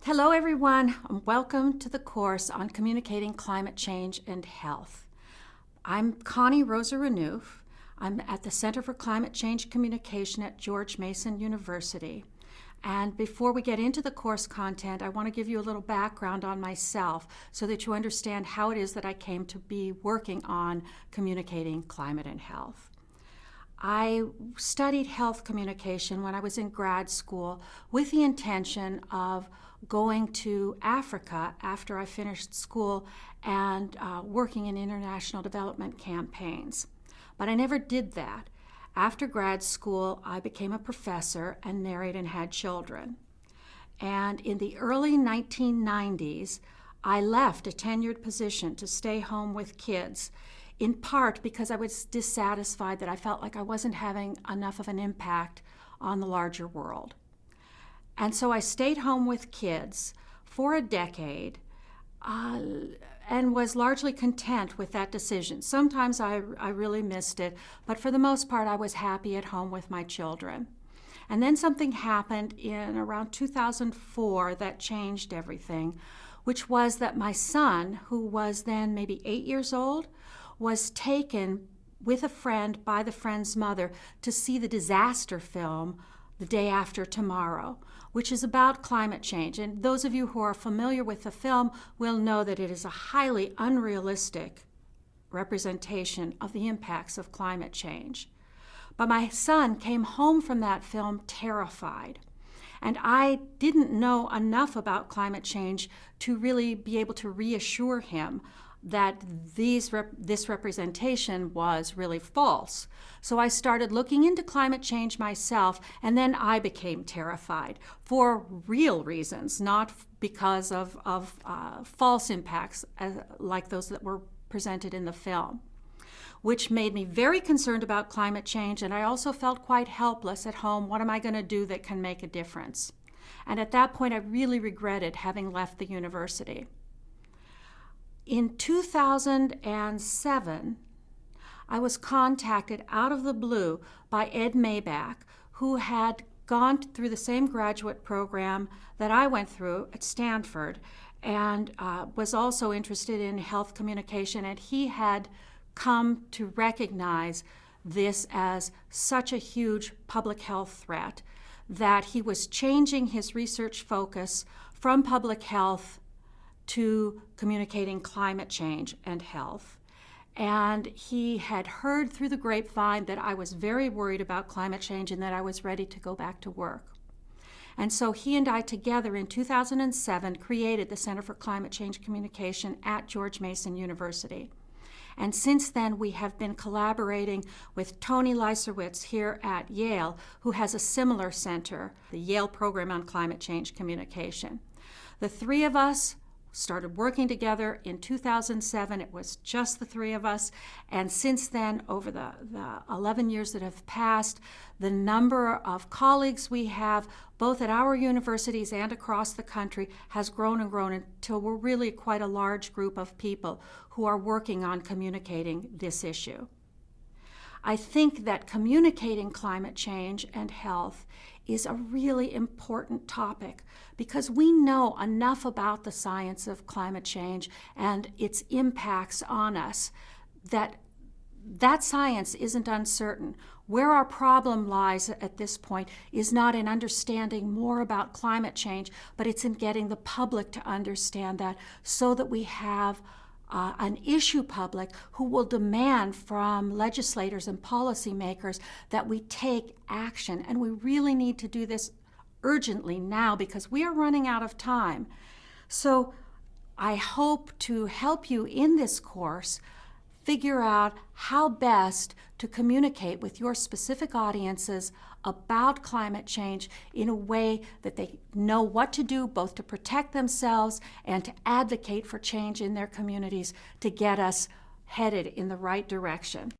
Hello everyone, and welcome to the course on communicating climate change and health. I'm Connie Rosa Renouf. I'm at the Center for Climate Change Communication at George Mason University. And before we get into the course content, I want to give you a little background on myself so that you understand how it is that I came to be working on communicating climate and health. I studied health communication when I was in grad school with the intention of going to Africa after I finished school and working in international development campaigns. But I never did that. After grad school, I became a professor and married and had children. And in the early 1990s, I left a tenured position to stay home with kids, in part because I was dissatisfied that I felt like I wasn't having enough of an impact on the larger world. And so I stayed home with kids for a decade and was largely content with that decision. Sometimes I really missed it, but for the most part I was happy at home with my children. And then something happened in around 2004 that changed everything, which was that my son, who was then maybe 8 years old, was taken with a friend by the friend's mother to see the disaster film The Day After Tomorrow, which is about climate change. And those of you who are familiar with the film will know that it is a highly unrealistic representation of the impacts of climate change. But my son came home from that film terrified. And I didn't know enough about climate change to really be able to reassure him that this representation was really false. So I started looking into climate change myself, and then I became terrified for real reasons, not because of false impacts like those that were presented in the film, which made me very concerned about climate change, and I also felt quite helpless at home. What am I going to do that can make a difference? And at that point, I really regretted having left the university. In 2007, I was contacted out of the blue by Ed Maybach, who had gone through the same graduate program that I went through at Stanford and was also interested in health communication, and he had come to recognize this as such a huge public health threat that he was changing his research focus from public health to communicating climate change and health. And he had heard through the grapevine that I was very worried about climate change and that I was ready to go back to work. And so he and I together in 2007 created the Center for Climate Change Communication at George Mason University. And since then, we have been collaborating with Tony Leiserowitz here at Yale, who has a similar center, the Yale Program on Climate Change Communication. The three of us started working together in 2007. It was just the three of us. And since then, over the 11 years that have passed, the number of colleagues we have, both at our universities and across the country, has grown and grown until we're really quite a large group of people who are working on communicating this issue. I think that communicating climate change and health is a really important topic because we know enough about the science of climate change and its impacts on us that science isn't uncertain. Where our problem lies at this point is not in understanding more about climate change, but it's in getting the public to understand that so that we have an issue public who will demand from legislators and policymakers that we take action. And we really need to do this urgently now because we are running out of time. So I hope to help you in this course figure out how best to communicate with your specific audiences about climate change in a way that they know what to do, both to protect themselves and to advocate for change in their communities to get us headed in the right direction.